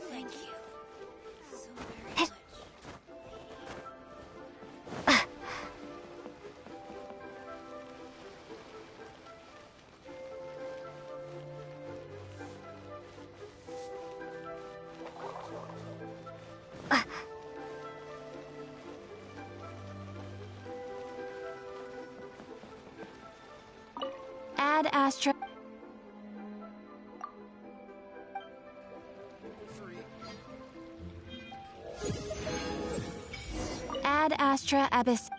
Thank you so very much. Ad Astra. Ad Astra Abyss.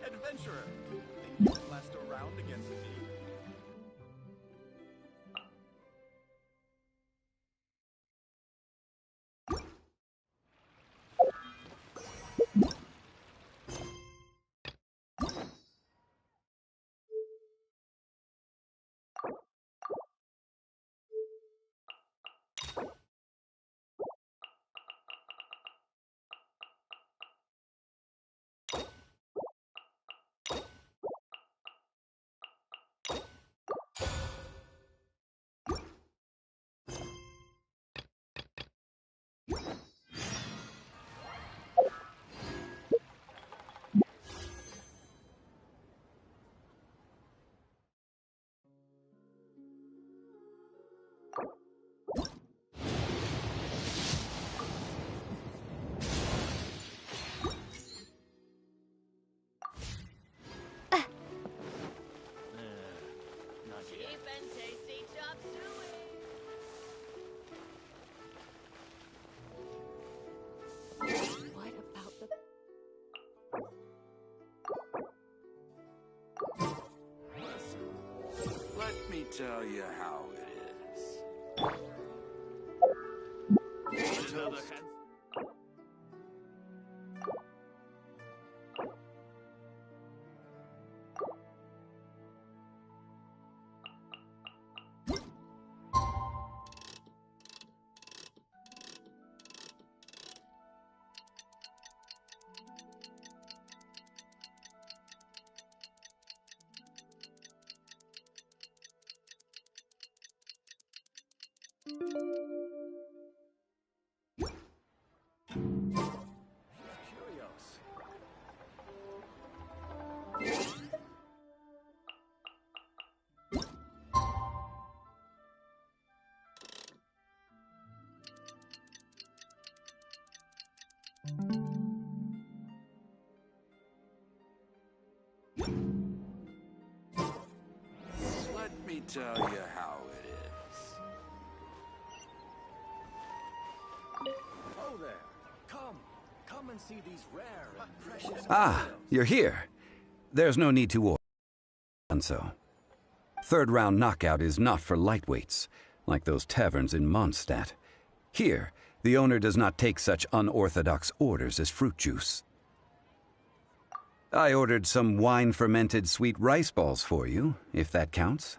Adventurer, think you can last a round against me? What about the... Let me tell you how it is. Let me tell you how it is. Oh there. Come and see these rare and precious Ah, items. you're here. There's no need to order. And so. Third round knockout is not for lightweights, like those taverns in Mondstadt. Here, the owner does not take such unorthodox orders as fruit juice. I ordered some wine-fermented sweet rice balls for you, if that counts.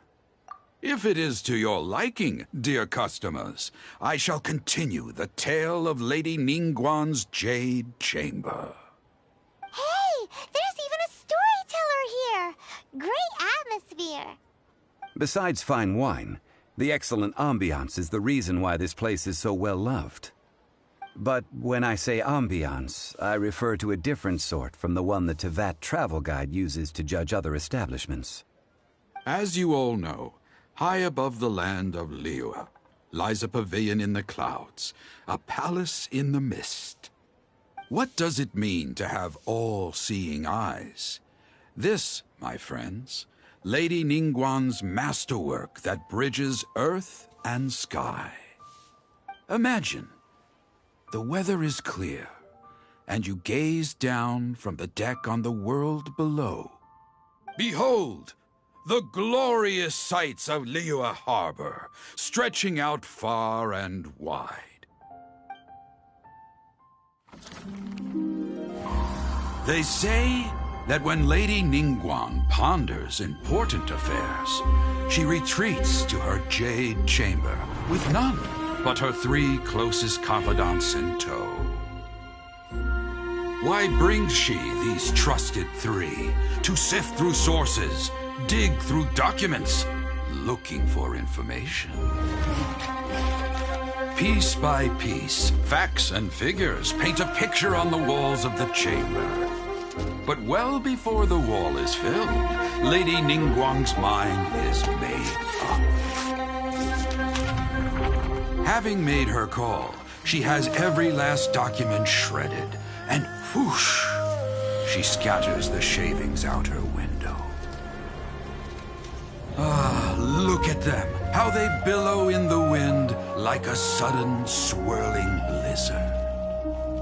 If it is to your liking, dear customers, I shall continue the tale of Lady Ningguang's Jade Chamber. Hey, there's even a storyteller here. Great atmosphere. Besides fine wine, the excellent ambiance is the reason why this place is so well loved. But when I say ambiance, I refer to a different sort from the one the Tevat travel guide uses to judge other establishments. As you all know, high above the land of Liyue lies a pavilion in the clouds, a palace in the mist. What does it mean to have all-seeing eyes? This, my friends, Lady Ningguang's masterwork that bridges earth and sky. Imagine, the weather is clear, and you gaze down from the deck on the world below. Behold, the glorious sights of Liyue Harbor, stretching out far and wide. They say that when Lady Ningguang ponders important affairs, she retreats to her jade chamber with none but her 3 closest confidants in tow. Why brings she these trusted 3 to sift through sources, dig through documents, looking for information? Piece by piece, facts and figures paint a picture on the walls of the chamber. But well before the wall is filled, Lady Ningguang's mind is made up. Having made her call, she has every last document shredded, and whoosh, she scatters the shavings out her window. Ah, look at them, how they billow in the wind like a sudden swirling blizzard.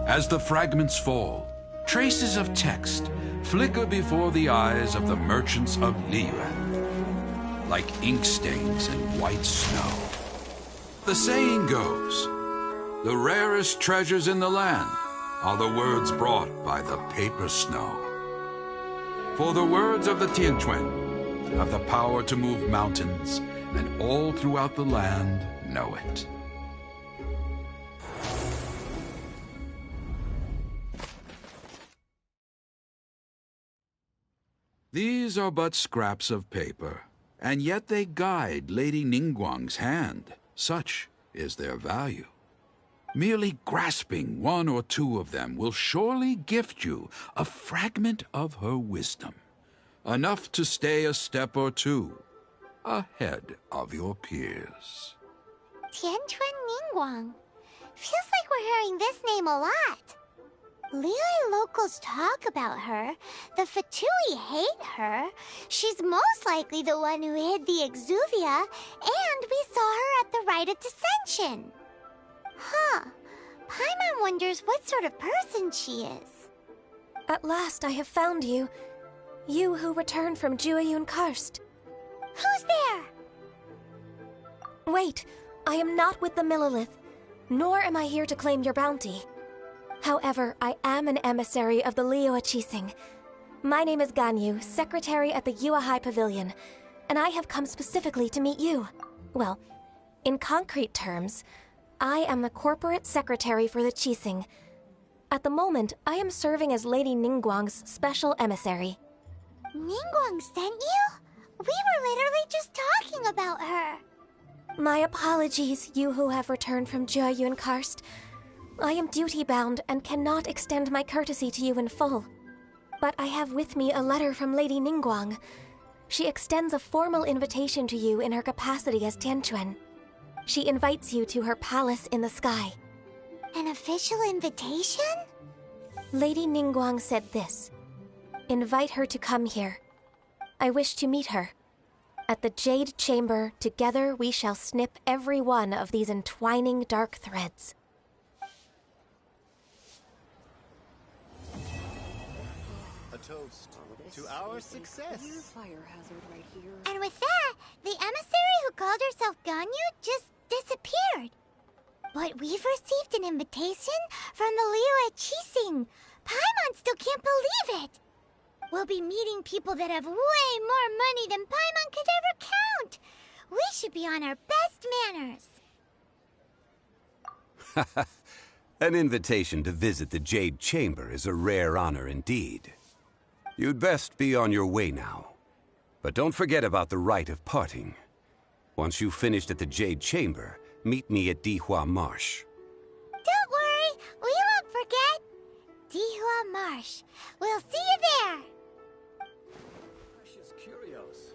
As the fragments fall, traces of text flicker before the eyes of the merchants of Liyue, like ink stains in white snow. The saying goes, the rarest treasures in the land are the words brought by the paper snow. For the words of the Tianquan have the power to move mountains, and all throughout the land know it. These are but scraps of paper, and yet they guide Lady Ningguang's hand. Such is their value. Merely grasping 1 or 2 of them will surely gift you a fragment of her wisdom, enough to stay a step or 2 ahead of your peers. Tianquan Ningguang. Feels like we're hearing this name a lot. Liyue locals talk about her. The Fatui hate her. She's most likely the one who hid the Exuvia, and we saw her at the Rite of Dissension. Huh. Paimon wonders what sort of person she is. At last I have found you. You who returned from Jueyun Karst. Who's there? Wait, I am not with the Millelith, nor am I here to claim your bounty. However, I am an emissary of the Liyue Qixing. My name is Ganyu, secretary at the Yuehai Pavilion, and I have come specifically to meet you. Well, in concrete terms, I am the corporate secretary for the Qixing. At the moment, I am serving as Lady Ningguang's special emissary. Ningguang sent you? We were literally just talking about her. My apologies, you who have returned from Jueyun Karst. I am duty-bound and cannot extend my courtesy to you in full. But I have with me a letter from Lady Ningguang. She extends a formal invitation to you in her capacity as Tianquan. She invites you to her palace in the sky. An official invitation? Lady Ningguang said this. Invite her to come here. I wish to meet her. At the Jade Chamber, together we shall snip every one of these entwining dark threads. A toast to our success. Fire hazard right here. And with that, the emissary who called herself Ganyu just disappeared. But we've received an invitation from the Liyue Qixing. Paimon still can't believe it. We'll be meeting people that have way more money than Paimon could ever count. We should be on our best manners. An invitation to visit the Jade Chamber is a rare honor indeed. You'd best be on your way now. But don't forget about the rite of parting. Once you've finished at the Jade Chamber, meet me at Dihua Marsh. Don't worry, we won't forget. Dihua Marsh. We'll see you there. Precious curios.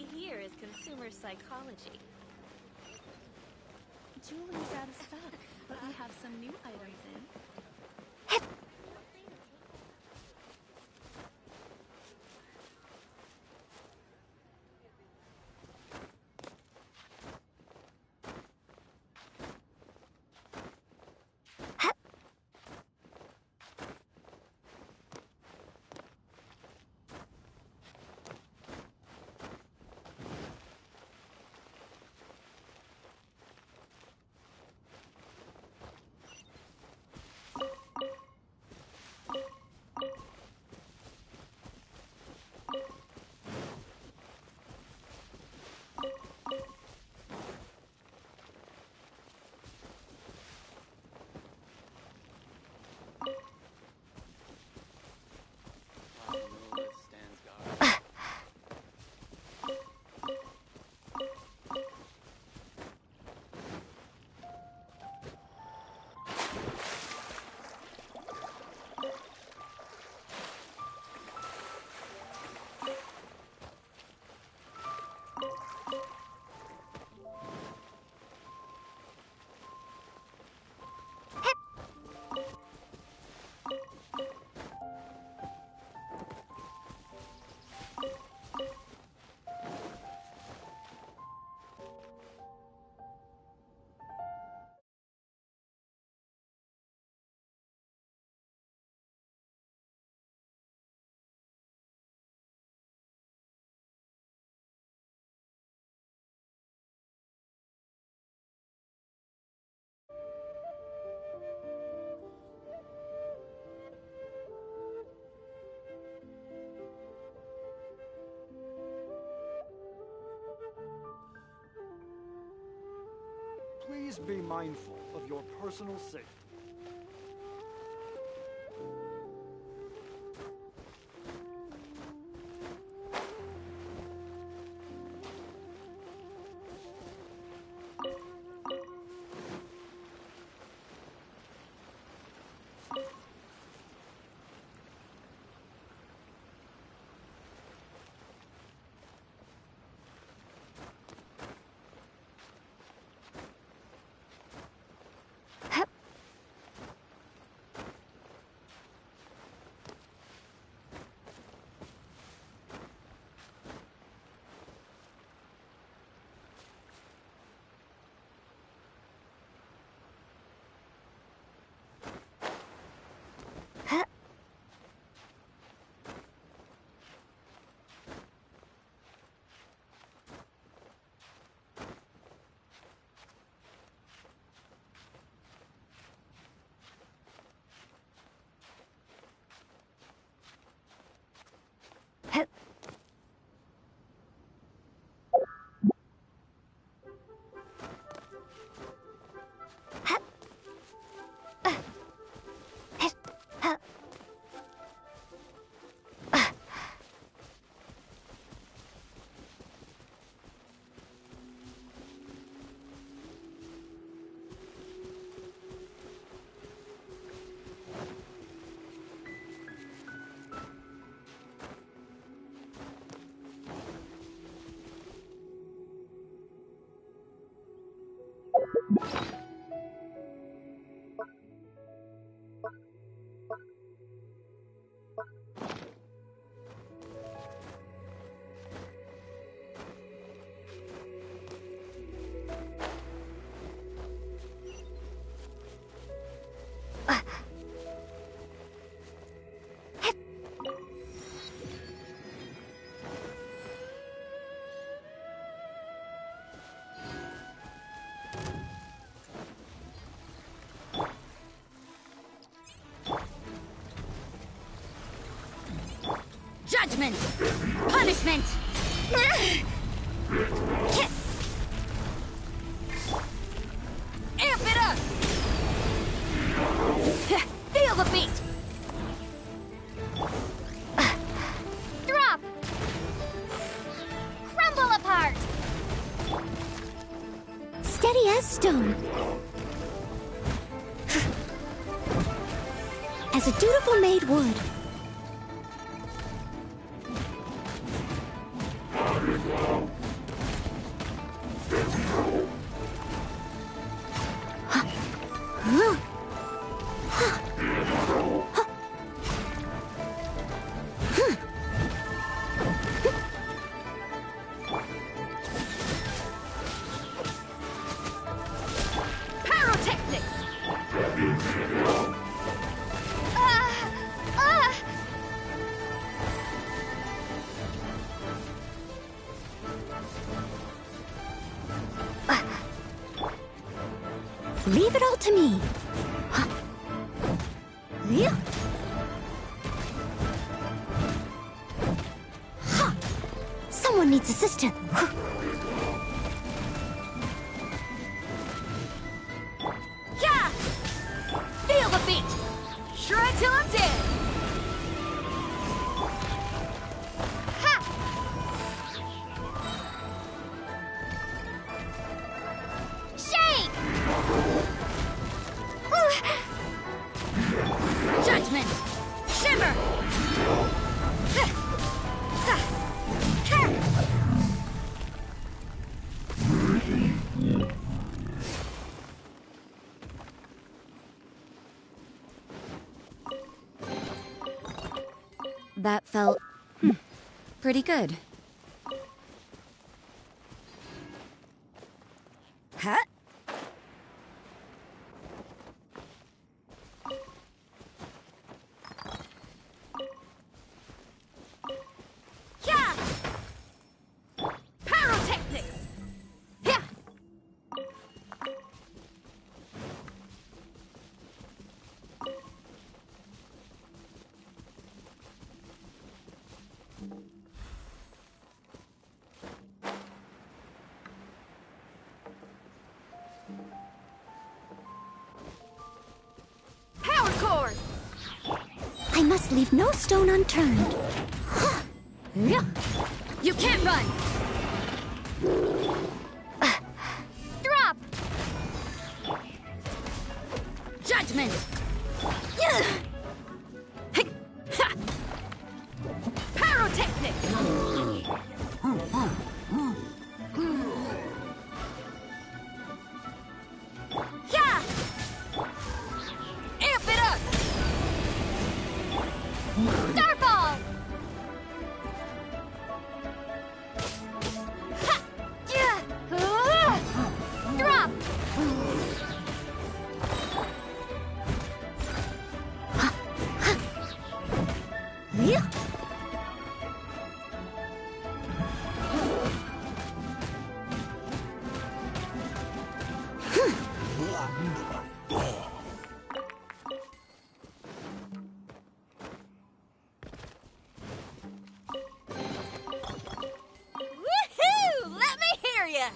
specialty here is consumer psychology. Jewelry's out of stock, but we have some new items in. Please be mindful of your personal safety. Judgment! Punishment! Amp it up! Feel the beat! Drop! Crumble apart! Steady as stone. As a dutiful maid would. Leave it all to me. Yeah. Someone needs assistance. Yeah! Feel the beat! Shred till I'm dead! Ha! Shake! Judgment! Shimmer! That felt pretty good. Huh? Yeah! Pyrotechnics! Yeah! Power cord! I must leave no stone unturned. You can't run! Drop! Judgment! Pyrotechnics! Yeah! Amp it up! Starball! Ha! Yeah! Drop! Yeah. Woohoo! Let me hear ya!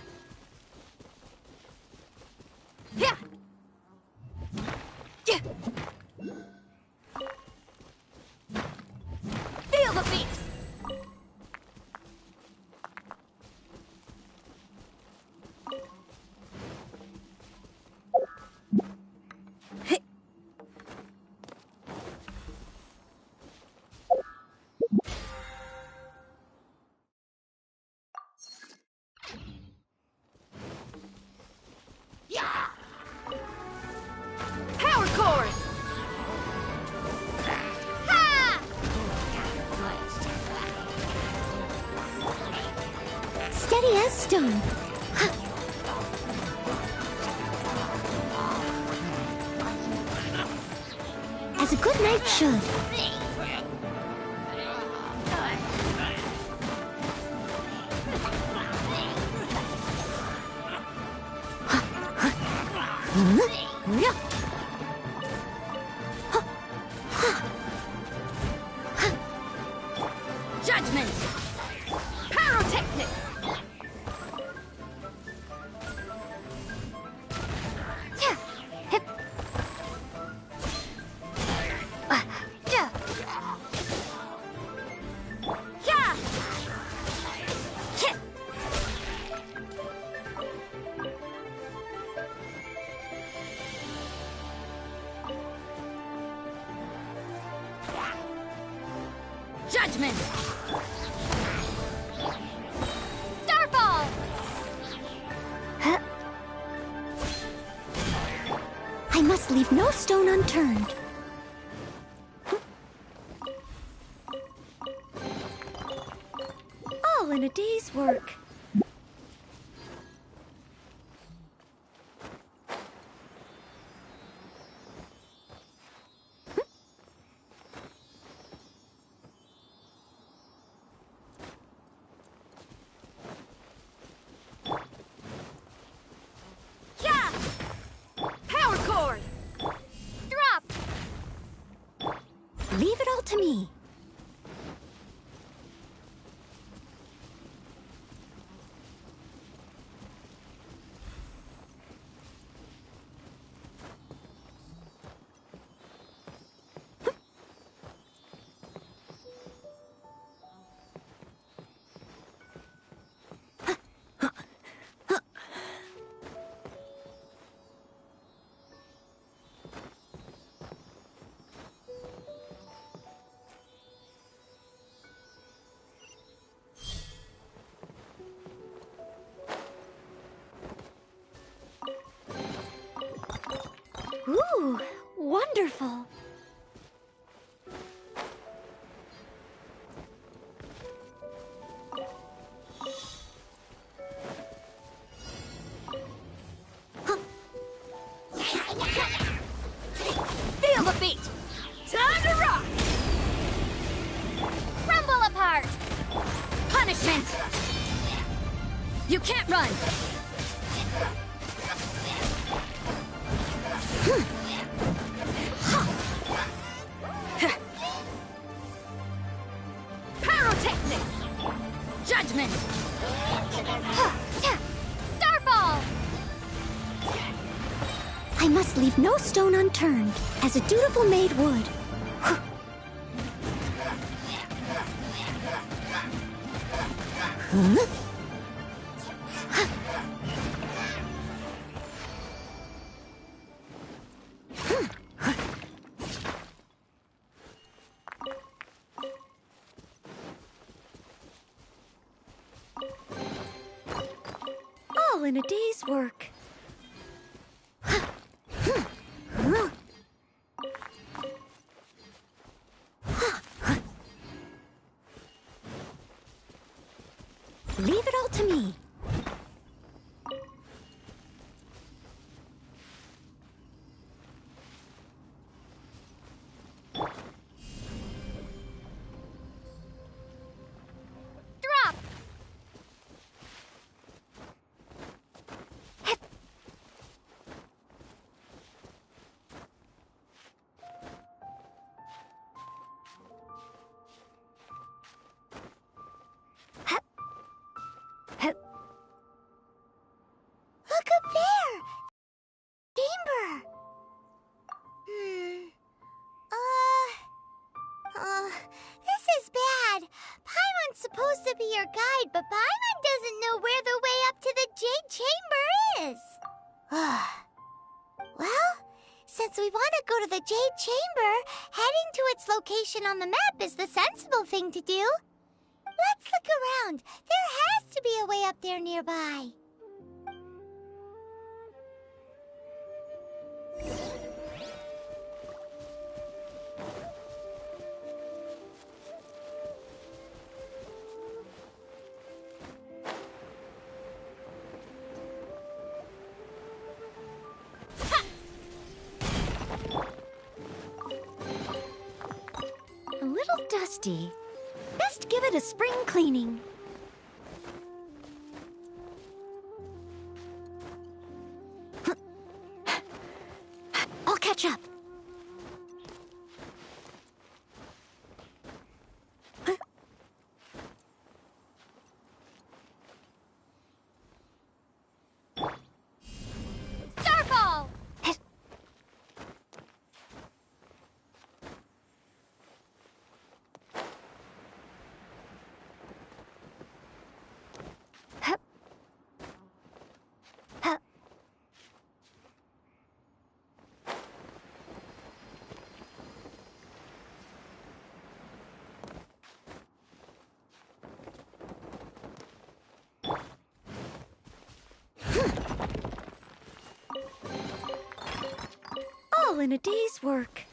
Yeah! Yeah! Feel the beat! Hey. Power cord! Ha! Steady as stone. As a good knight should. Judgment! Pyrotechnics! Yeah! Judgment! Starball! I must leave no stone unturned. All in a day's work. Yeah! to me. Ooh, wonderful. Feel the beat! Time to rock! Crumble apart! Punishment! You can't run! Pyrotechnics! Judgment! Starfall! I must leave no stone unturned, as a dutiful maid would. Huh? All in a day's work. Leave it all to me. Drop! Look up there! Chamber! This is bad. Paimon's supposed to be your guide, but Paimon doesn't know where the way up to the Jade Chamber is. Well, since we want to go to the Jade Chamber, heading to its location on the map is the sensible thing to do. Let's look around. There has to be a way up there nearby. A little dusty. Best give it a spring cleaning. I'll catch up. Starfall! All in a day's work.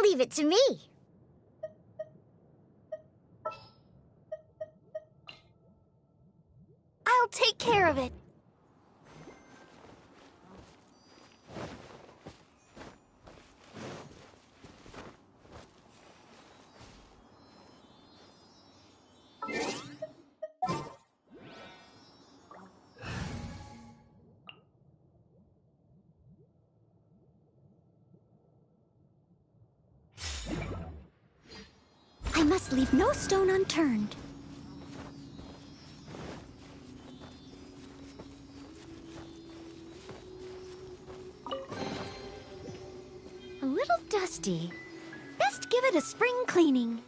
Leave it to me. I'll take care of it. I must leave no stone unturned. A little dusty. Best give it a spring cleaning.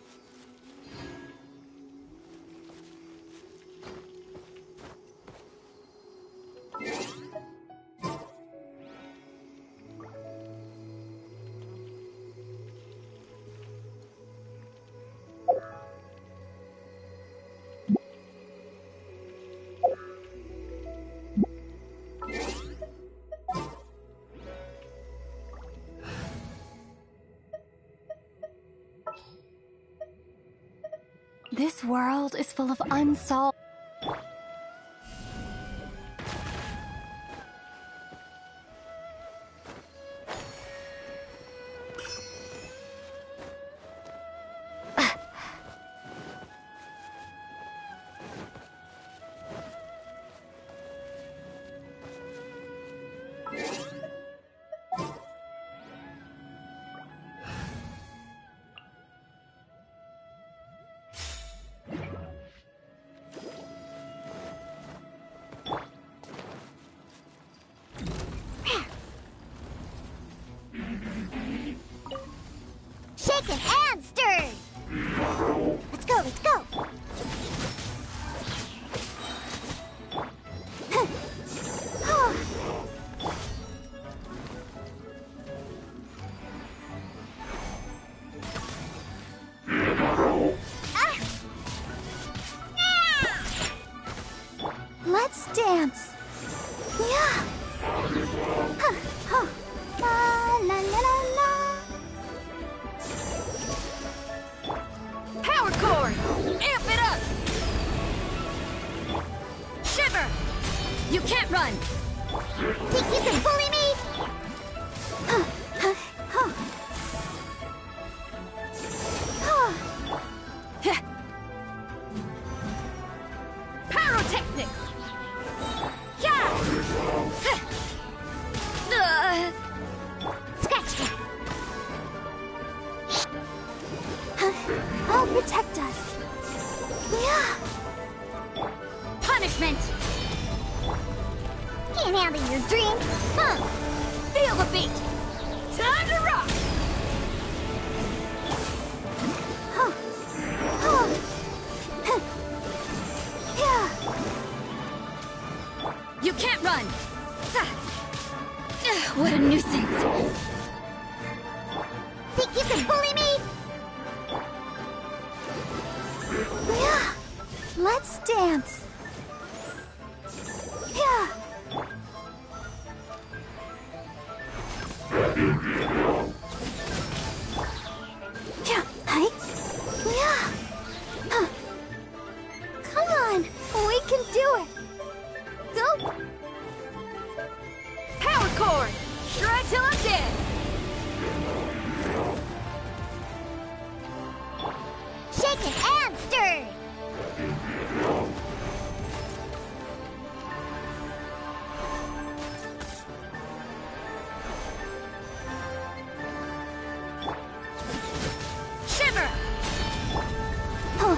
This world is full of unsolved... Shaken and stirred. Let's go, let's go. Let's dance. Yeah. La la la la la. Power cord! Amp it up! Shiver! You can't run! Think you can bully me? Pyrotechnics! Yeah! Scratch that. I'll protect us. Yeah. Punishment! Can't handle your dream. Feel the beat! Time to rock! Yeah. You can't run! What a nuisance! Think you can bully me? Yeah. Let's dance. Yeah. Yeah. Hi. Yeah. Huh. Come on. We can do it. Go. Power cord! Try till I'm dead! Shaken and stirred. Shiver! Huh.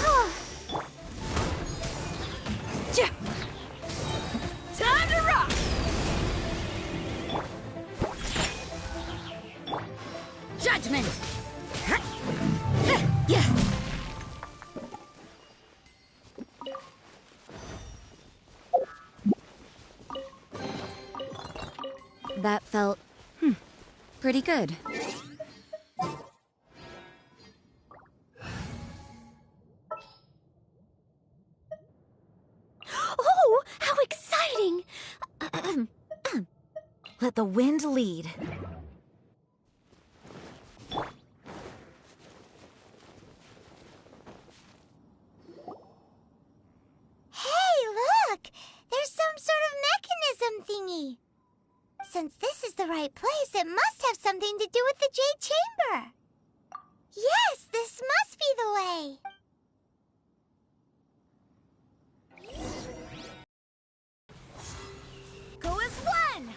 Huh. Time to rock! Judgment! Yeah! That felt, pretty good. Oh, how exciting! Let the wind lead. right place, it must have something to do with the Jade Chamber. Yes, this must be the way. Go as one!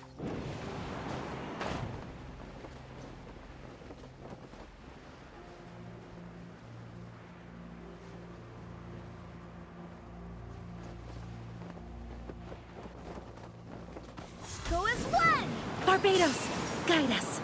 Go as one! Barbados, guide us.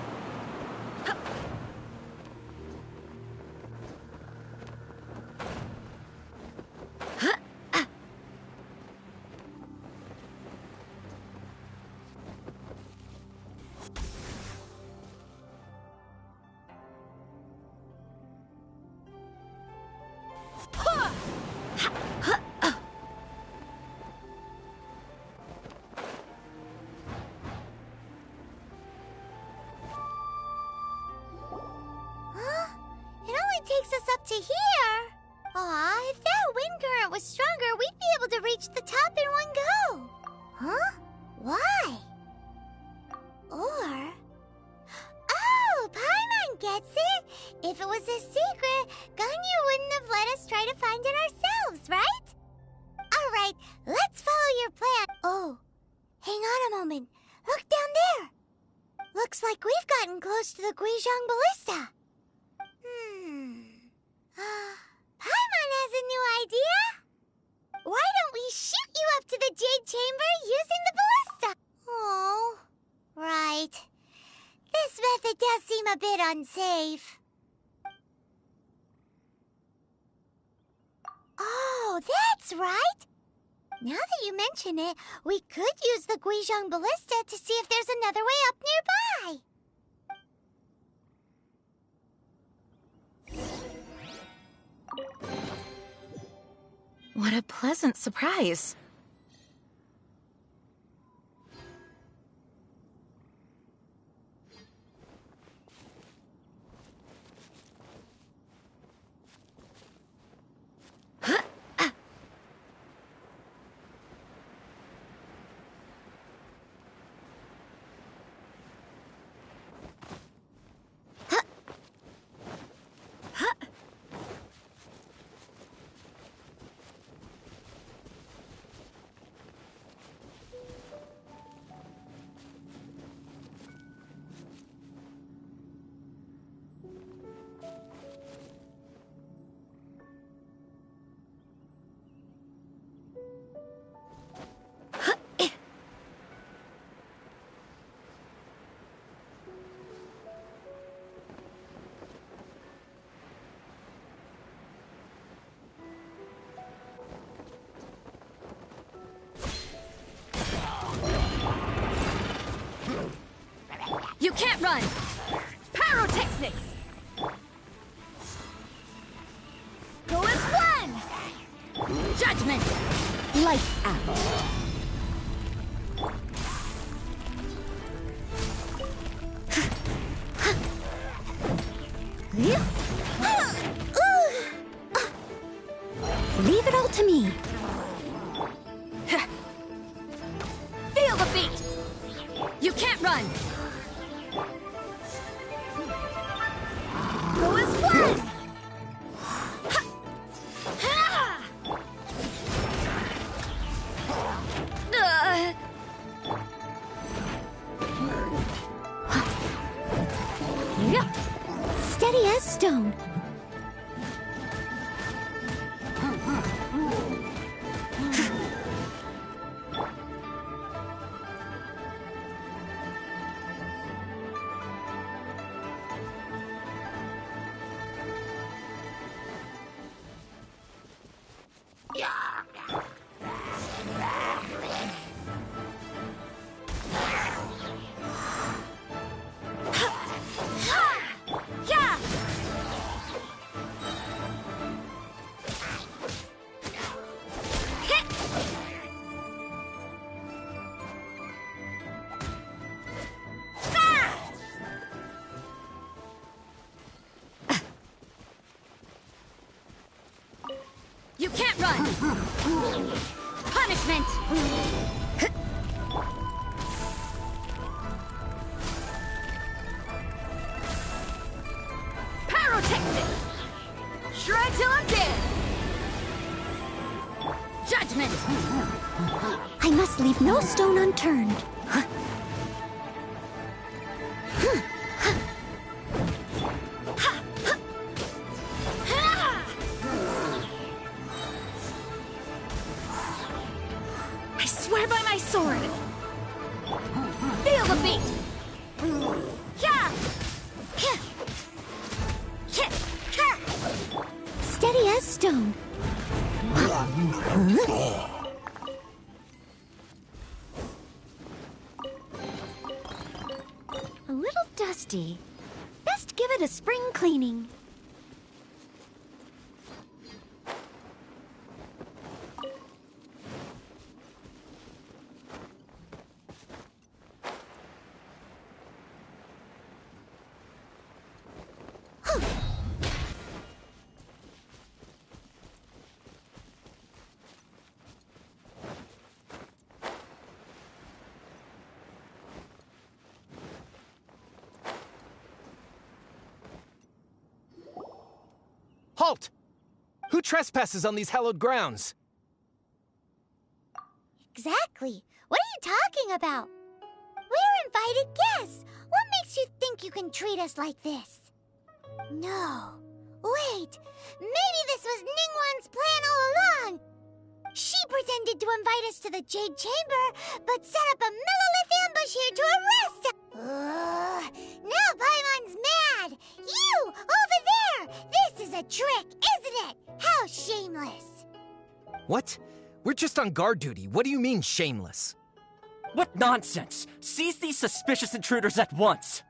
Takes us up to here. Aw, if that wind current was stronger, we'd be able to reach the top in one go. Huh? Why? Or... Oh, Paimon gets it! If it was a secret, Ganyu wouldn't have let us try to find it ourselves, right? Alright, let's follow your plan. Oh, hang on a moment. Look down there. Looks like we've gotten close to the Guizhong Ballista. Paimon has a new idea! Why don't we shoot you up to the Jade Chamber using the ballista? Oh, right. This method does seem a bit unsafe. Oh, that's right! Now that you mention it, we could use the Guizhong Ballista to see if there's another way up nearby. What a pleasant surprise. You can't run! Pyrotechnics! Go as one! Judgment! Lights out! Leave it all to me. Feel the beat! You can't run! Go as one! Steady as stone. You can't run! Punishment! till I'm dead! Judgment! I must leave no stone unturned. I swear by my sword! Feel the beat! Yeah! Steady as stone. A little dusty. Best give it a spring cleaning. Halt! Who trespasses on these hallowed grounds? Exactly. What are you talking about? We're invited guests. What makes you think you can treat us like this? No. Wait. Maybe this was Ningguang's plan all along. She pretended to invite us to the Jade Chamber, but set up a Millilith ambush here to arrest us. Now Paimon's mad. You, over there. This is a trick, isn't it? How shameless. What? We're just on guard duty. What do you mean, shameless? What nonsense! Seize these suspicious intruders at once!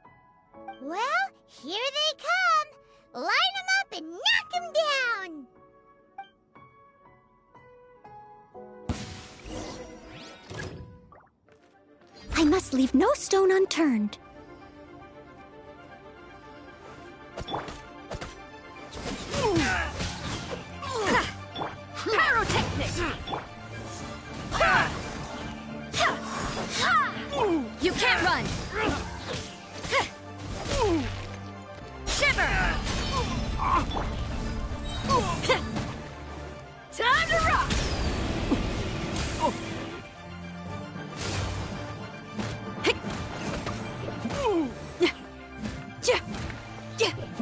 Well, here they come. Line them up and knock them down. I must leave no stone unturned. Pyrotechnics! You can't run! Shiver! Time to rock!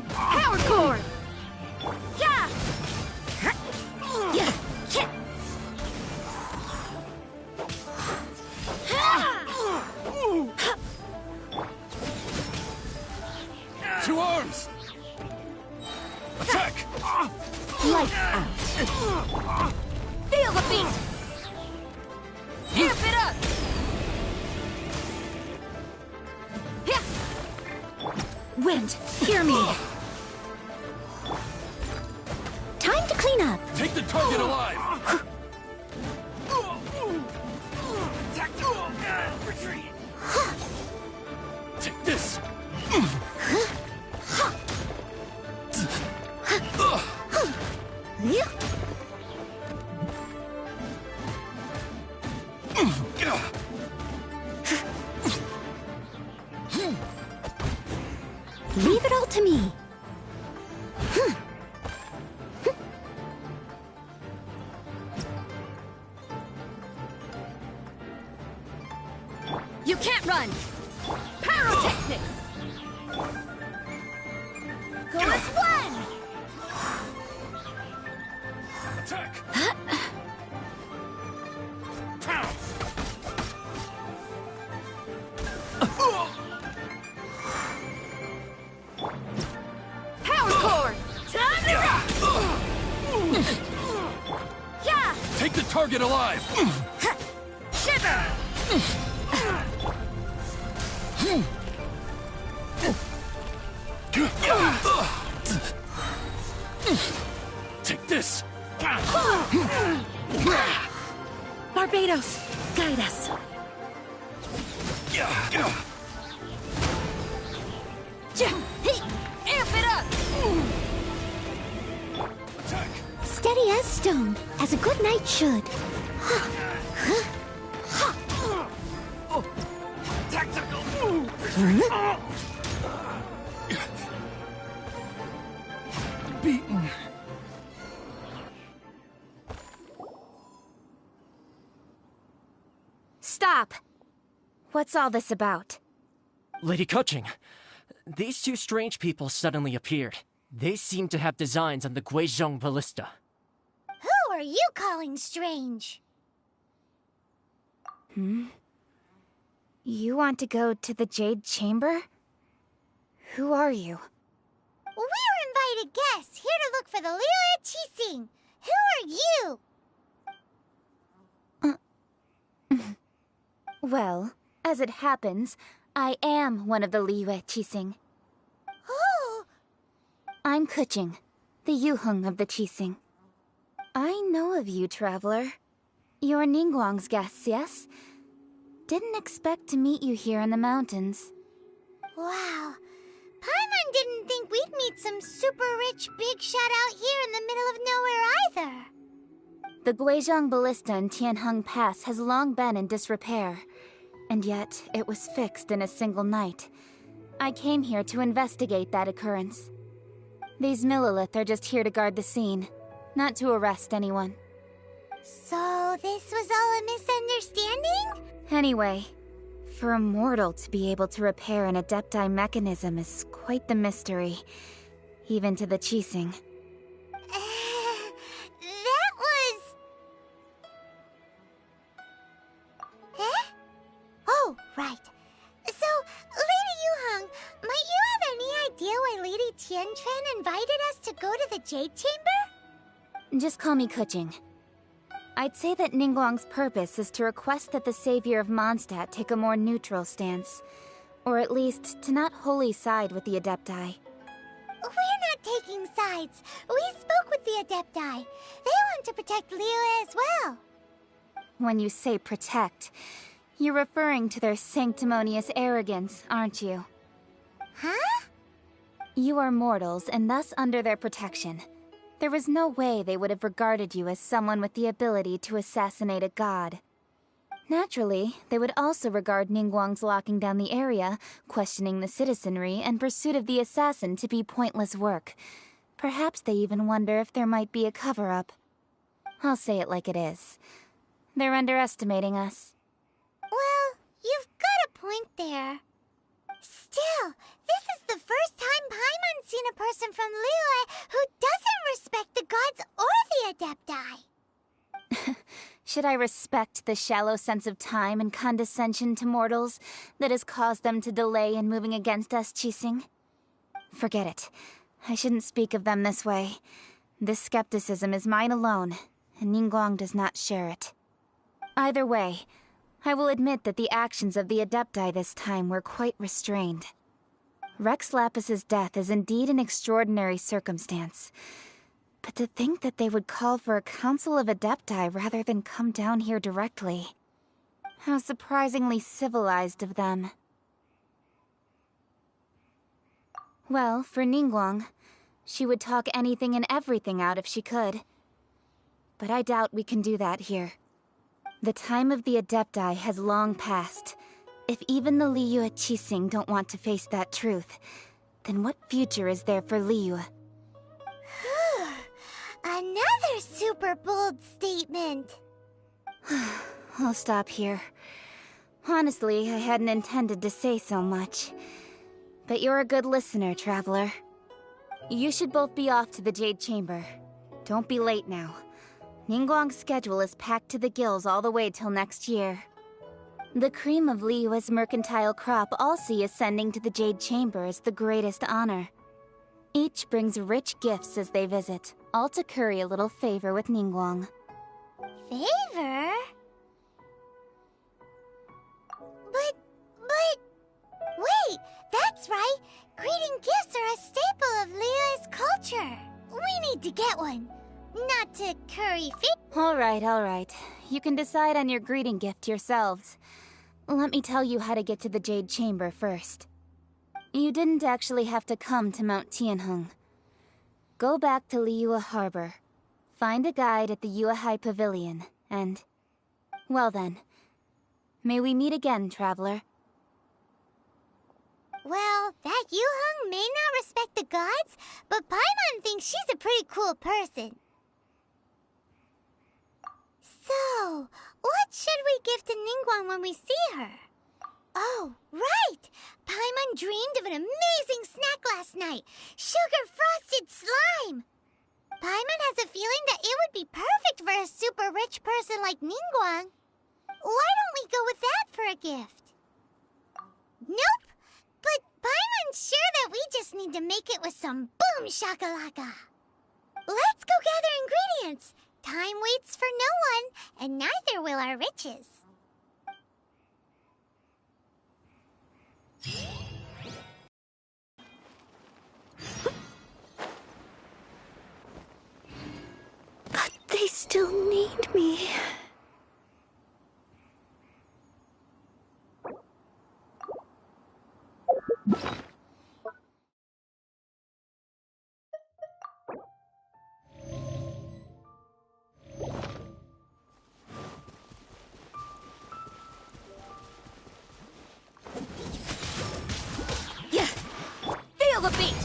Power core! Yeah! Two arms! Attack! Lights out. Feel the beat! Amp it up! Wind, hear me! Time to clean up! Take the target alive! Retreat! Take this! Leave it all to me. You can't run! Pyrotechnics! Go as one! Attack! Power core! Time to rock! Yeah! Take the target alive! Shiver! Take this! Barbados, guide us. Amp it up! Attack! Steady as stone, as a good knight should. Tactical! Beaten. stop! What's all this about? Lady Kuching, these two strange people suddenly appeared. They seem to have designs on the Guizhong Ballista. Who are you calling strange? You want to go to the Jade Chamber? Who are you? We're invited guests here to look for the Liyue Qixing. Who are you? Well, as it happens, I am one of the Liyue Qixing. Oh! I'm Kuching, the Yuheng of the Qixing. I know of you, traveler. You're Ningguang's guests, yes? Didn't expect to meet you here in the mountains. Wow. Paimon didn't think we'd meet some super rich big shot out here in the middle of nowhere either. The Guizhong Ballista in Tianheng Pass has long been in disrepair, and yet it was fixed in a single night. I came here to investigate that occurrence. These Millilith are just here to guard the scene, not to arrest anyone. So this was all a misunderstanding? Anyway, for a mortal to be able to repair an Adepti mechanism is quite the mystery, even to the Qixing. That was... Eh? Oh, right. So, Lady Yuheng, might you have any idea why Lady Tianquan invited us to go to the Jade Chamber? Just call me Kuching. I'd say that Ningguang's purpose is to request that the savior of Mondstadt take a more neutral stance. Or at least, to not wholly side with the Adepti. We're not taking sides. We spoke with the Adepti. They want to protect Liyue as well. When you say protect, you're referring to their sanctimonious arrogance, aren't you? Huh? You are mortals, and thus under their protection. There was no way they would have regarded you as someone with the ability to assassinate a god. Naturally, they would also regard Ningguang's locking down the area, questioning the citizenry, and pursuit of the assassin to be pointless work. Perhaps they even wonder if there might be a cover-up. I'll say it like it is. They're underestimating us. Well, you've got a point there. Still, this is the first time Paimon's seen a person from Liyue who doesn't respect the gods or the Adepti. Should I respect the shallow sense of time and condescension to mortals that has caused them to delay in moving against us, Qixing? Forget it. I shouldn't speak of them this way. This skepticism is mine alone, and Ningguang does not share it. Either way, I will admit that the actions of the Adepti this time were quite restrained. Rex Lapis's death is indeed an extraordinary circumstance. But to think that they would call for a council of Adepti rather than come down here directly. How surprisingly civilized of them. Well, for Ningguang, she would talk anything and everything out if she could. But I doubt we can do that here. The time of the Adepti has long passed. If even the Liyue Qixing don't want to face that truth, then what future is there for Liyue? Another super bold statement. I'll stop here. Honestly, I hadn't intended to say so much. But you're a good listener, traveler. You should both be off to the Jade Chamber. Don't be late now. Ningguang's schedule is packed to the gills all the way till next year. The cream of Liyue's mercantile crop all see ascending to the Jade Chamber as the greatest honor. Each brings rich gifts as they visit, all to curry a little favor with Ningguang. Favor? Wait, that's right! Greeting gifts are a staple of Liyue's culture! We need to get one! Not to curry favor. Alright. You can decide on your greeting gift yourselves. Let me tell you how to get to the Jade Chamber first. You didn't actually have to come to Mount Tianheng. Go back to Liyue Harbor. Find a guide at the Yuehai Pavilion, and... well then. May we meet again, traveler. Well, that Yuheng may not respect the gods, but Paimon thinks she's a pretty cool person. So, Oh, what should we give to Ningguang when we see her? Oh, right! Paimon dreamed of an amazing snack last night. Sugar-frosted slime! Paimon has a feeling that it would be perfect for a super rich person like Ningguang. Why don't we go with that for a gift? Nope! But Paimon's sure that we just need to make it with some boom shakalaka. Let's go gather ingredients. Time waits for no one, and neither will our riches. But they still need me. Feel the beat!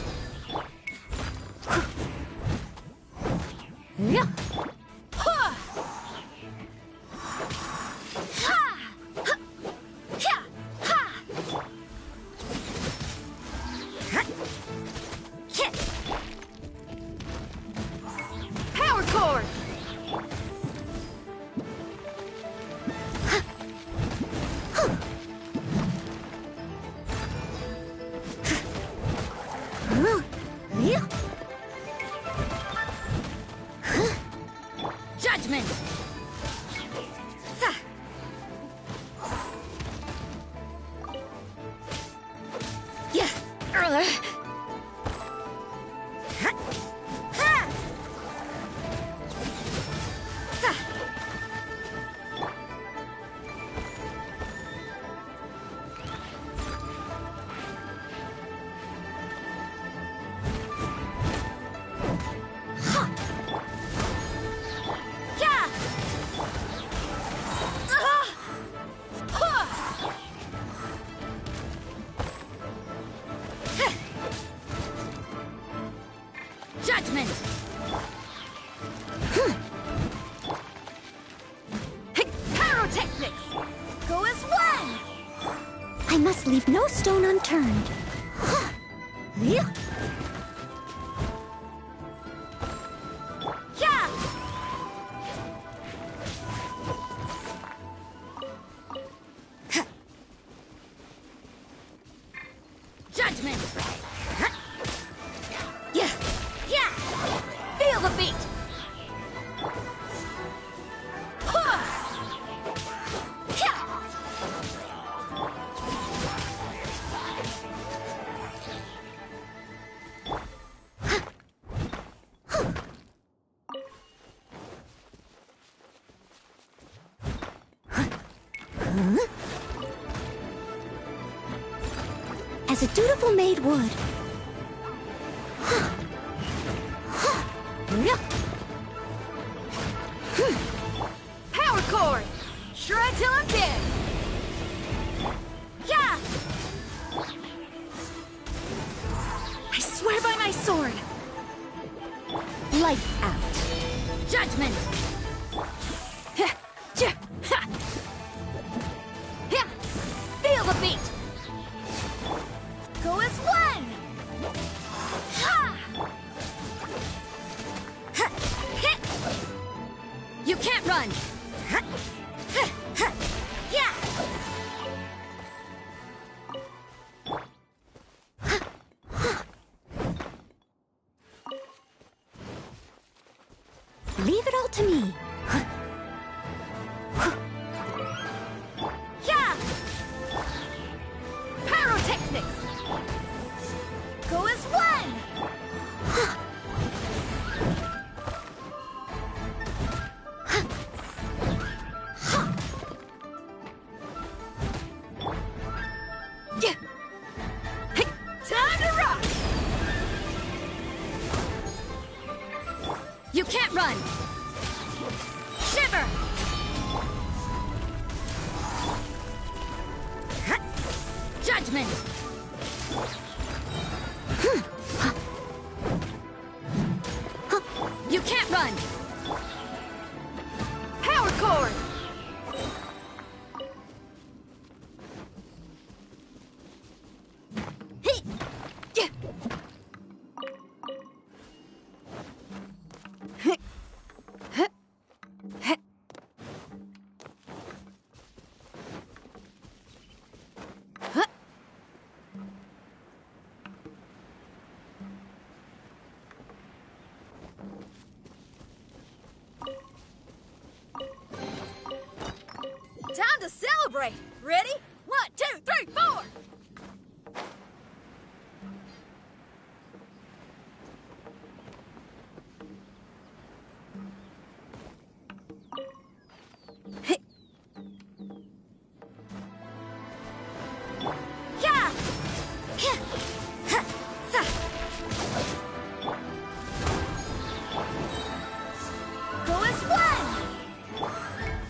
Yeah. Ha! Ha! Ha! Ha! Power chord! Judgment! Yeah. Judgment! Pyrotechnics! Go as one! I must leave no stone unturned. Yeah! Judgment! Yeah! Yeah! Feel the beat! As a dutiful maid would. Power chord! Shred till I'm dead! Yeah! I swear by my sword! Lights out! Judgment! Feel the beat! Go as one! Ha! You can't run! Yeah! Leave it all to me. Yeah! Pyrotechnics! Go as one! Time to rock! You can't run! celebrate. Ready? 1, 2, 3, 4!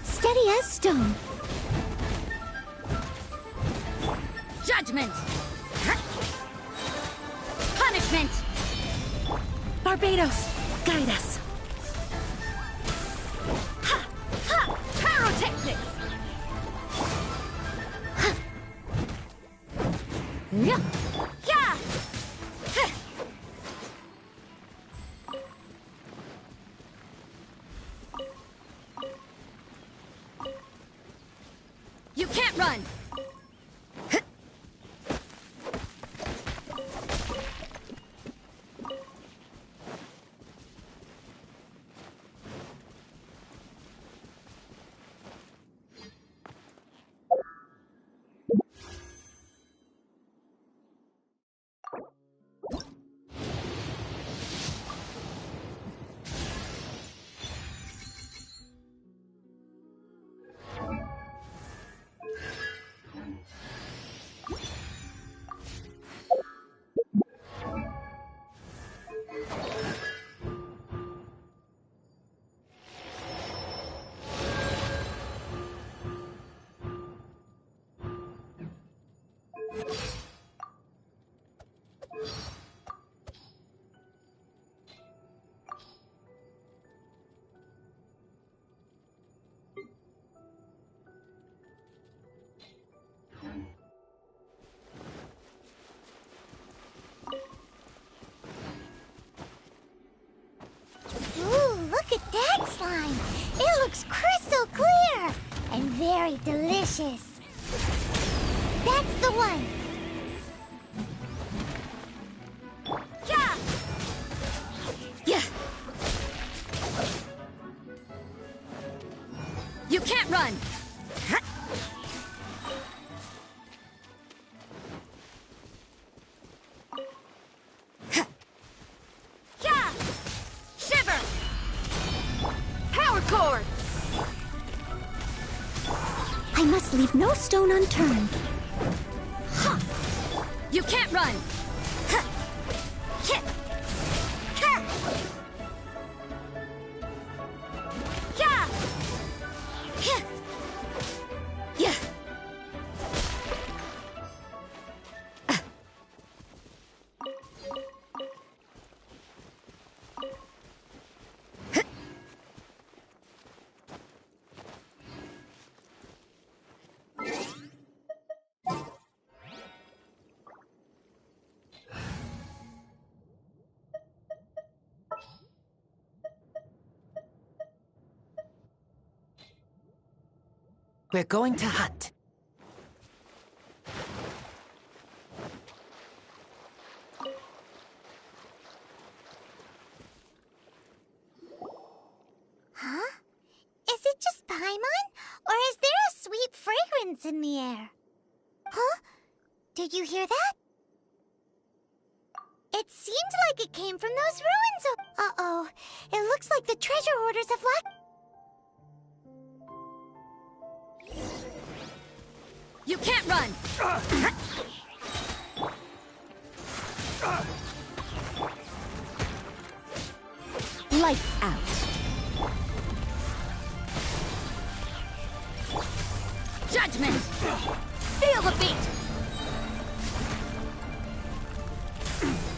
Steady as stone. Judgment! Punishment! Barbados, guide us. Ha! Ha! Pyrotechnics! Ha! Yeah! Yeah! Ha! You can't run! Ooh, look at that slime! It looks crystal clear! And very delicious. That's the one! Yeah! Yeah! You can't run! Yeah! Shiver! Power cord! I must leave no stone unturned. Ha! You can't run! Ha! Hit! Ha! Yeah! Yeah! Yeah! We're going to hunt. Huh? Is it just Paimon? Or is there a sweet fragrance in the air? Huh? Did you hear that? It seemed like it came from those ruins. Uh-oh. It looks like the treasure hoarders have locked... You can't run! Lights out. Judgment! Feel the beat!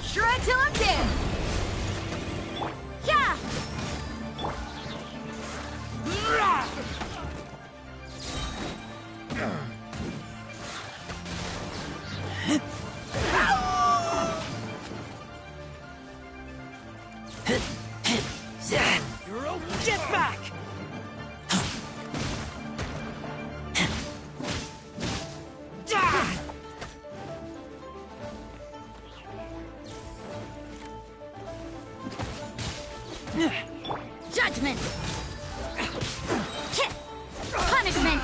Shred till I'm dead! Yeah! Get back! Judgment! Punishment!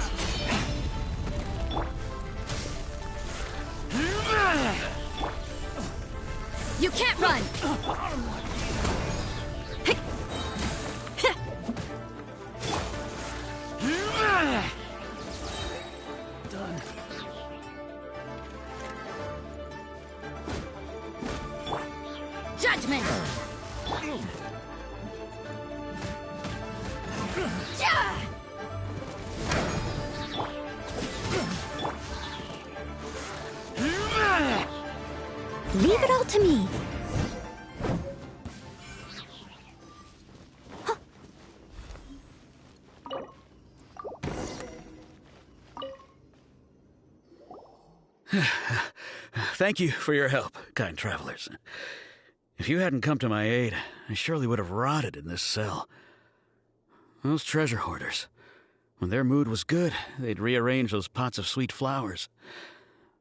Leave it all to me. Thank you for your help, kind travelers. If you hadn't come to my aid, I surely would have rotted in this cell. Those treasure hoarders, when their mood was good, they'd rearrange those pots of sweet flowers.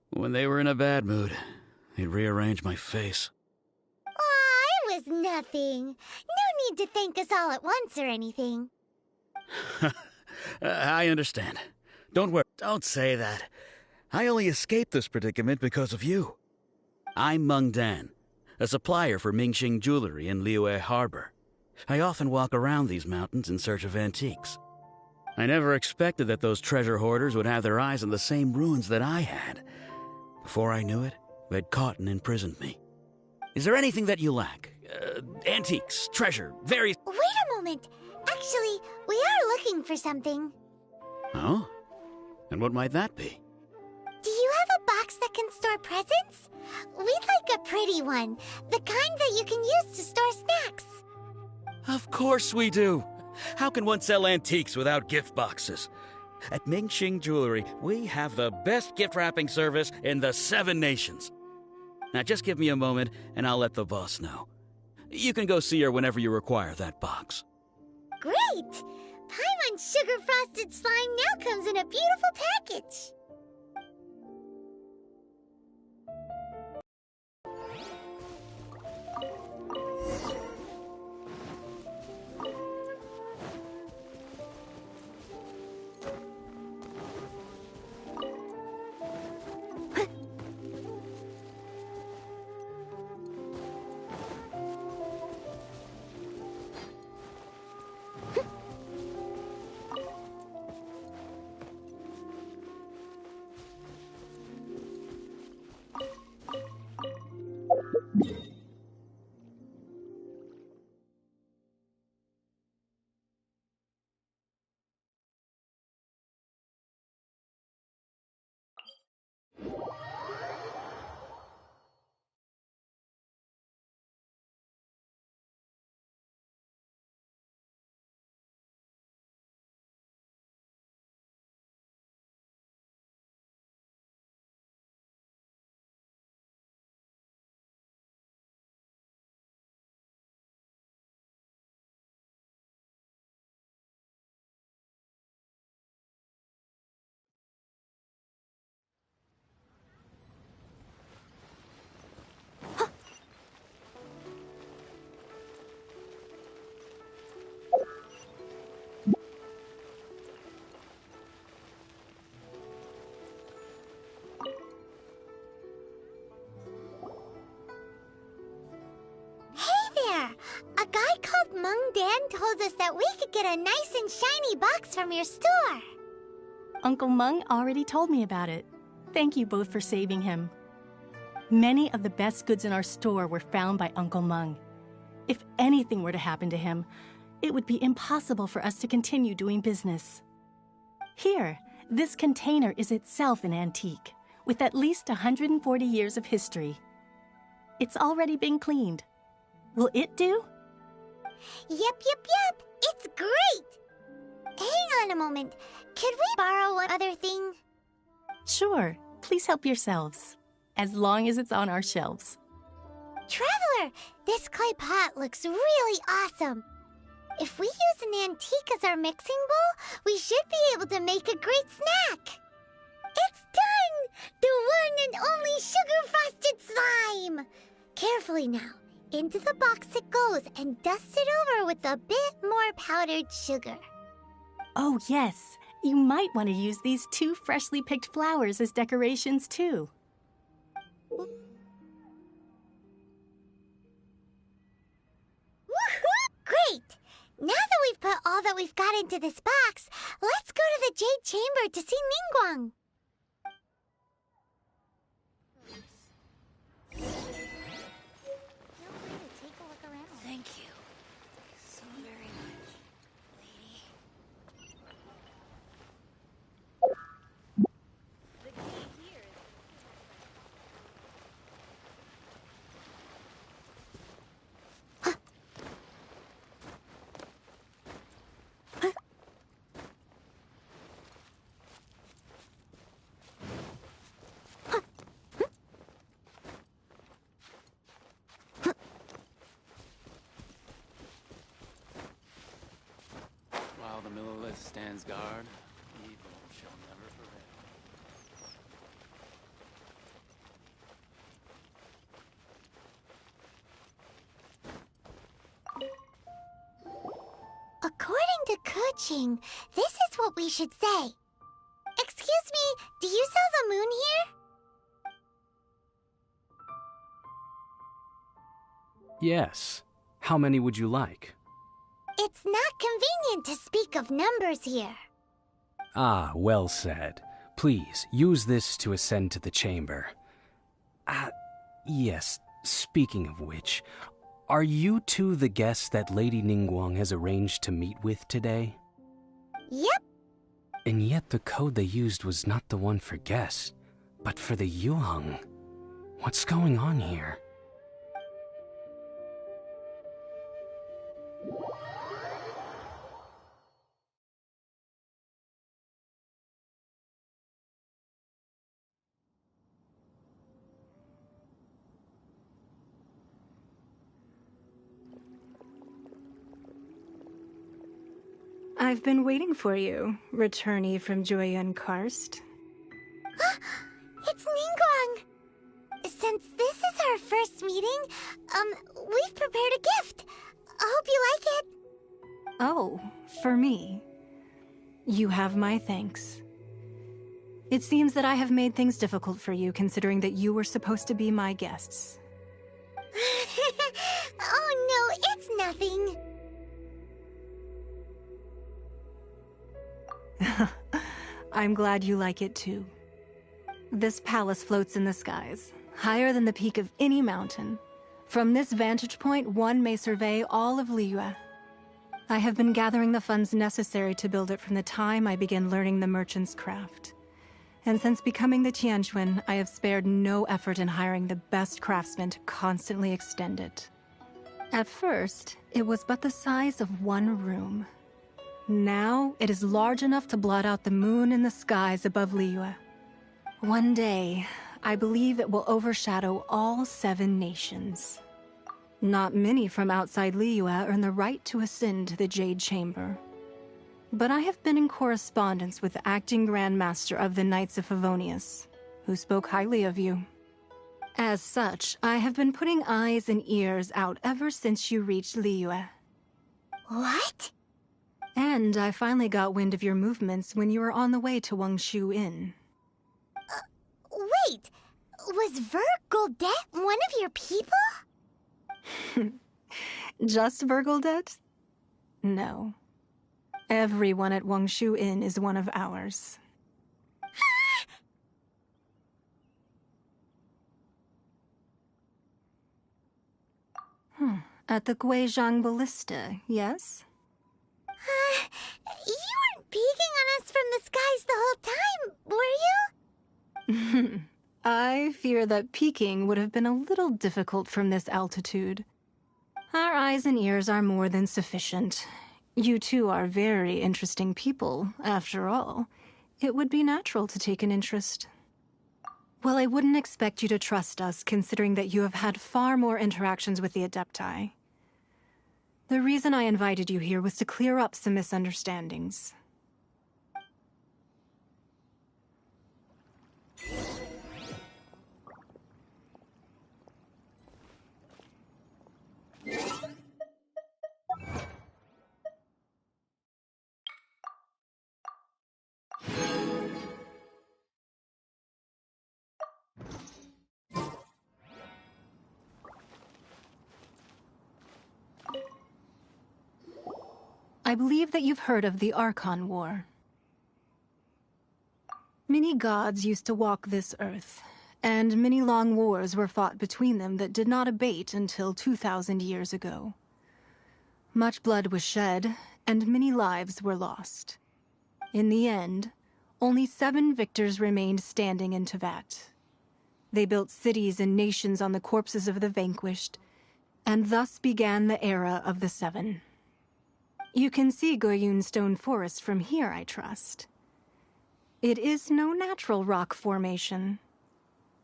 When they were in a bad mood, they'd rearrange my face. Aw, it was nothing. No need to thank us all at once or anything. I understand. Don't worry. Don't say that. I only escaped this predicament because of you. I'm Meng Dan, a supplier for Mingxing jewelry in Liyue Harbor. I often walk around these mountains in search of antiques. I never expected that those treasure hoarders would have their eyes on the same ruins that I had. Before I knew it, they'd caught and imprisoned me. Is there anything that you lack? Antiques, treasure, various... Wait a moment. Actually, we are looking for something. Oh? And what might that be? Do you have a box that can store presents? We'd like a pretty one. The kind that you can use to store snacks. Of course we do. How can one sell antiques without gift boxes? At Mingxing Jewelry, we have the best gift wrapping service in the 7 nations. Now just give me a moment and I'll let the boss know. You can go see her whenever you require that box. Great! Paimon Sugar Frosted Slime now comes in a beautiful package. A guy called Meng Dan told us that we could get a nice and shiny box from your store. Uncle Meng already told me about it. Thank you both for saving him. Many of the best goods in our store were found by Uncle Meng. If anything were to happen to him, it would be impossible for us to continue doing business. Here, this container is itself an antique, with at least 140 years of history. It's already been cleaned. Will it do? Yep. It's great! Hang on a moment. Could we borrow one other thing? Sure. Please help yourselves. As long as it's on our shelves. Traveler, this clay pot looks really awesome. If we use an antique as our mixing bowl, we should be able to make a great snack. It's done! The one and only sugar-frosted slime! Carefully now. Into the box it goes and dust it over with a bit more powdered sugar. Oh, yes. You might want to use these 2 freshly picked flowers as decorations, too. Woohoo! Great! Now that we've put all that we've got into this box, let's go to the Jade Chamber to see Ningguang. Thank you so very much, lady. Lilith stands guard. Evil shall never prevail. According to Kuching, this is what we should say. Excuse me, do you sell the moon here? Yes. How many would you like? It's not convenient to speak of numbers here. Ah, well said. Please, use this to ascend to the chamber. Yes, speaking of which, are you two the guests that Lady Ningguang has arranged to meet with today? Yep. And yet the code they used was not the one for guests, but for the Yuheng. What's going on here? I've been waiting for you, returnee from Joyun Karst. It's Ningguang! Since this is our first meeting, we've prepared a gift. I hope you like it. Oh, for me. You have my thanks. It seems that I have made things difficult for you, considering that you were supposed to be my guests. Oh no, it's nothing. I'm glad you like it too. This palace floats in the skies, higher than the peak of any mountain. From this vantage point, one may survey all of Liyue. I have been gathering the funds necessary to build it from the time I began learning the merchant's craft. And since becoming the Tianquan, I have spared no effort in hiring the best craftsmen to constantly extend it. At first, it was but the size of one room. Now, it is large enough to blot out the moon in the skies above Liyue. One day, I believe it will overshadow all 7 nations. Not many from outside Liyue earn the right to ascend to the Jade Chamber. But I have been in correspondence with the acting Grand Master of the Knights of Favonius, who spoke highly of you. As such, I have been putting eyes and ears out ever since you reached Liyue. What? And I finally got wind of your movements when you were on the way to Wangshu Inn. Wait! Was Vergoldet one of your people? Just Vergoldet? No. Everyone at Wangshu Inn is one of ours. At the Guizhang Ballista, yes? You weren't peeking on us from the skies the whole time, were you? I fear that peeking would have been a little difficult from this altitude. Our eyes and ears are more than sufficient. You two are very interesting people, after all. It would be natural to take an interest. Well, I wouldn't expect you to trust us, considering that you have had far more interactions with the Adepti. The reason I invited you here was to clear up some misunderstandings. I believe that you've heard of the Archon War. Many gods used to walk this earth, and many long wars were fought between them that did not abate until 2,000 years ago. Much blood was shed, and many lives were lost. In the end, only 7 victors remained standing in Tevat. They built cities and nations on the corpses of the vanquished, and thus began the era of the 7. You can see Goyun Stone Forest from here, I trust. It is no natural rock formation.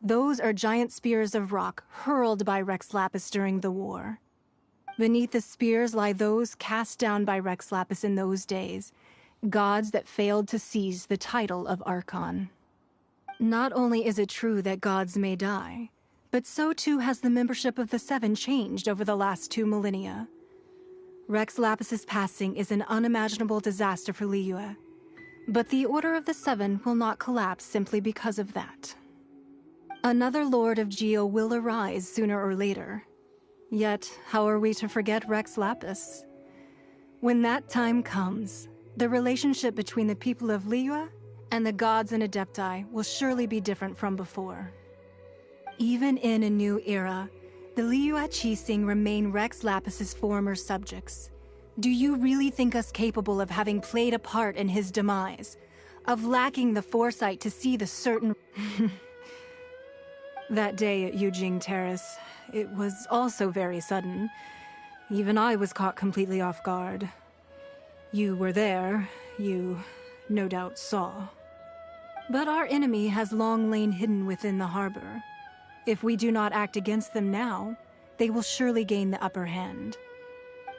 Those are giant spears of rock hurled by Rex Lapis during the war. Beneath the spears lie those cast down by Rex Lapis in those days, Gods that failed to seize the title of Archon. Not only is it true that gods may die, but so too has the membership of the Seven changed over the last 2 millennia. Rex Lapis's passing is an unimaginable disaster for Liyue, but the Order of the Seven will not collapse simply because of that. Another Lord of Geo will arise sooner or later. Yet, how are we to forget Rex Lapis? When that time comes, the relationship between the people of Liyue and the gods and Adepti will surely be different from before. Even in a new era, the Liyue Qixing remain Rex Lapis's former subjects. Do you really think us capable of having played a part in his demise? Of lacking the foresight to see the certain... That day at Yujing Terrace, it was also very sudden. Even I was caught completely off guard. You were there, you no doubt saw. But our enemy has long lain hidden within the harbor. If we do not act against them now, they will surely gain the upper hand.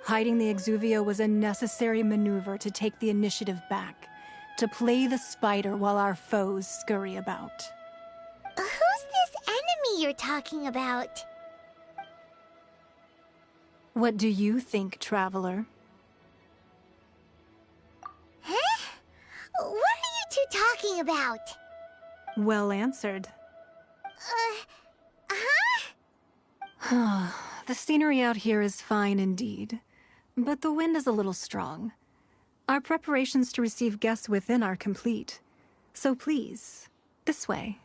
Hiding the Exuvio was a necessary maneuver to take the initiative back, to play the spider while our foes scurry about. Who's this enemy you're talking about? What do you think, Traveler? Huh? What are you two talking about? Well answered. The scenery out here is fine indeed, but the wind is a little strong. Our preparations to receive guests within are complete, so please, this way.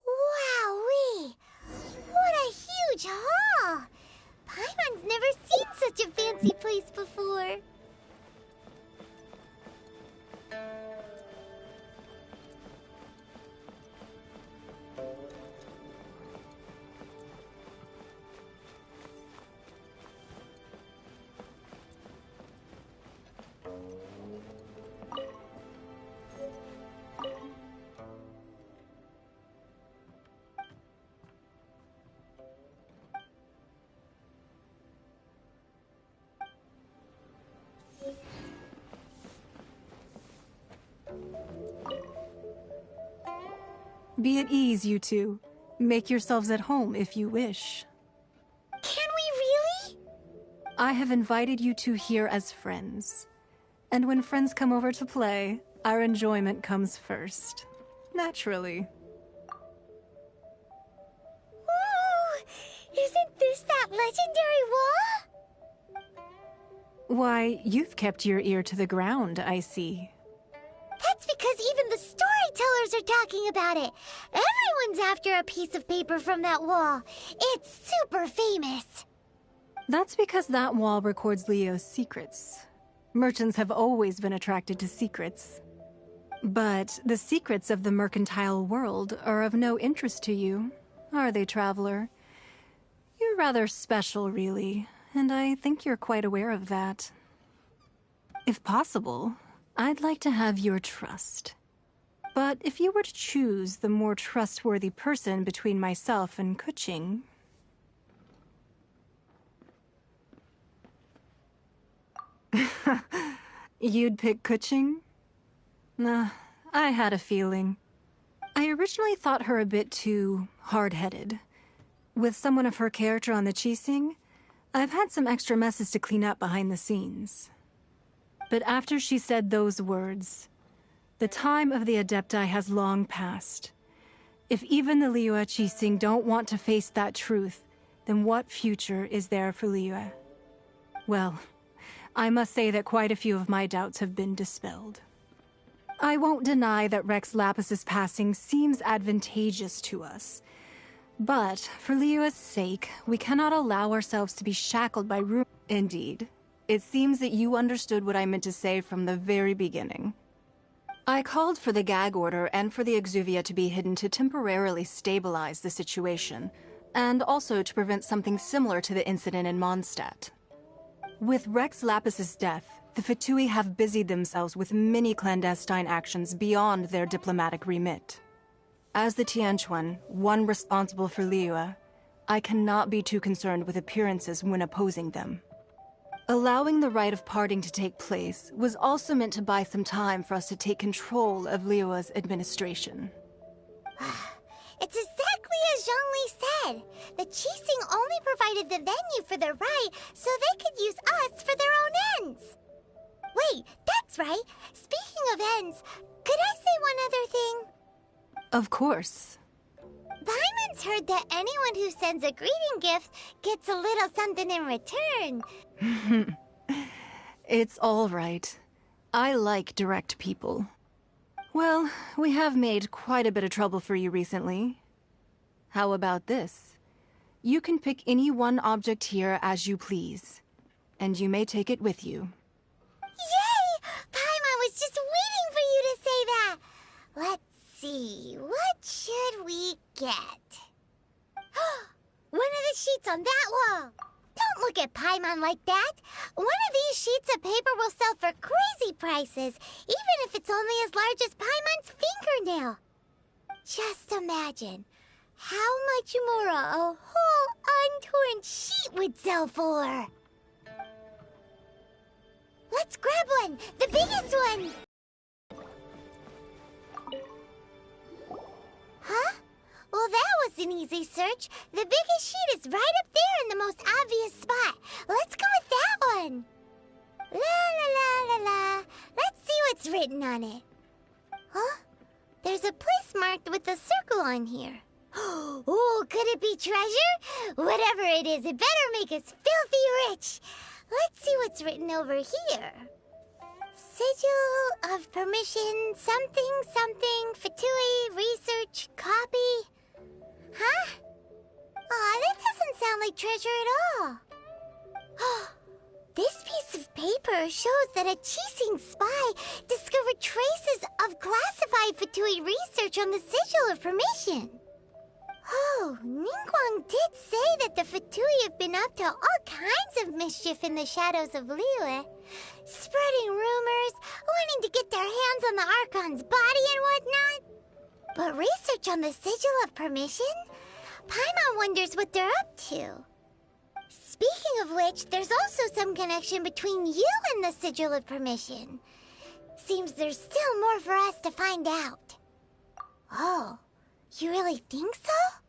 Wowee! What a huge hall! Paimon's never seen such a fancy place before. Be at ease, you two. Make yourselves at home if you wish. Can we really? I have invited you two here as friends. And when friends come over to play, our enjoyment comes first. Naturally. Whoa! Isn't this that legendary wall? Why, you've kept your ear to the ground, I see. That's because even the storytellers are talking about it. Everyone's after a piece of paper from that wall. It's super famous. That's because that wall records Leo's secrets. Merchants have always been attracted to secrets. But the secrets of the mercantile world are of no interest to you, are they, Traveler? You're rather special, really, and I think you're quite aware of that. If possible, I'd like to have your trust. But if you were to choose the more trustworthy person between myself and Kuching... You'd pick Kuching? Nah, I had a feeling. I originally thought her a bit too hard-headed. With someone of her character on the Qixing, I've had some extra messes to clean up behind the scenes. But after she said those words, the time of the Adepti has long passed. If even the Liyue Qixing don't want to face that truth, then what future is there for Liyue? Well, I must say that quite a few of my doubts have been dispelled. I won't deny that Rex Lapis's passing seems advantageous to us. But, for Liyue's sake, we cannot allow ourselves to be shackled by rumors. Indeed. It seems that you understood what I meant to say from the very beginning. I called for the gag order and for the Exuvia to be hidden to temporarily stabilize the situation, and also to prevent something similar to the incident in Mondstadt. With Rex Lapis's death, the Fatui have busied themselves with many clandestine actions beyond their diplomatic remit. As the Tianquan, one responsible for Liyue, I cannot be too concerned with appearances when opposing them. Allowing the rite of parting to take place was also meant to buy some time for us to take control of Liyue's administration. It's exactly as Zhongli said. The Qixing only provided the venue for the rite so they could use us for their own ends. Wait, that's right. Speaking of ends, could I say one other thing? Of course. Paimon's heard that anyone who sends a greeting gift gets a little something in return. It's all right. I like direct people. Well, we have made quite a bit of trouble for you recently. How about this? You can pick any one object here as you please, and you may take it with you. Yay! Paimon was just waiting for you to say that! Let's see, what should we get? One of the sheets on that wall! Don't look at Paimon like that! One of these sheets of paper will sell for crazy prices, even if it's only as large as Paimon's fingernail. Just imagine how much more a whole untorn sheet would sell for. Let's grab one! The biggest one! Huh? Well, that was an easy search. The biggest sheet is right up there in the most obvious spot. Let's go with that one. La la la la la. Let's see what's written on it. Huh? There's a place marked with a circle on here. Oh, could it be treasure? Whatever it is, it better make us filthy rich. Let's see what's written over here. Sigil of permission, something, something, Fatui, research, copy. Huh? Aw, that doesn't sound like treasure at all. This piece of paper shows that a Qixing spy discovered traces of classified Fatui research on the Sigil of permission. Oh, Ningguang did say that the Fatui have been up to all kinds of mischief in the shadows of Liyue. Spreading rumors, wanting to get their hands on the Archon's body and whatnot. But research on the Sigil of permission? Paimon wonders what they're up to. Speaking of which, there's also some connection between you and the Sigil of permission. Seems there's still more for us to find out. Oh. You really think so?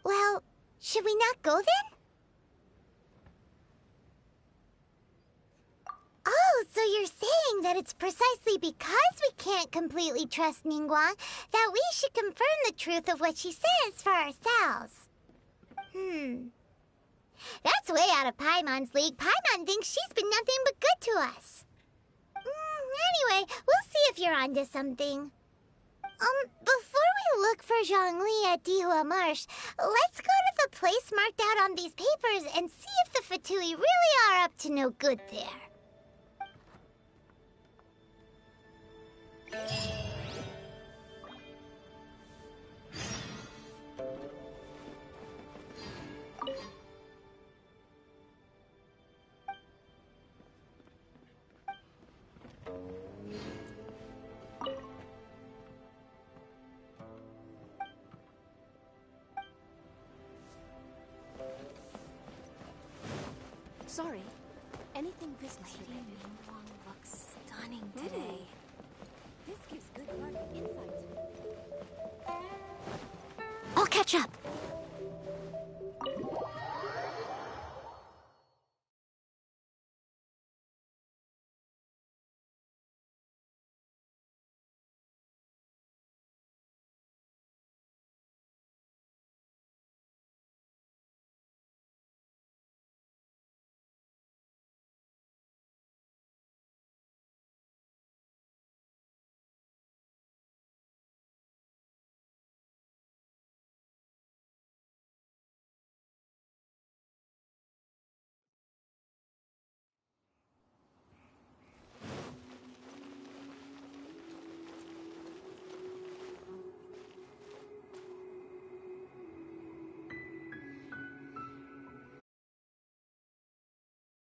Well, should we not go then? Oh, so you're saying that it's precisely because we can't completely trust Ningguang that we should confirm the truth of what she says for ourselves. That's way out of Paimon's league. Paimon thinks she's been nothing but good to us. Anyway, we'll see if you're onto something. Before we look for Zhongli at Dihua Marsh, let's go to the place marked out on these papers and see if the Fatui really are up to no good there. Sorry. Anything business related? Ningguang looks stunning today. This gives good market insight. I'll catch up.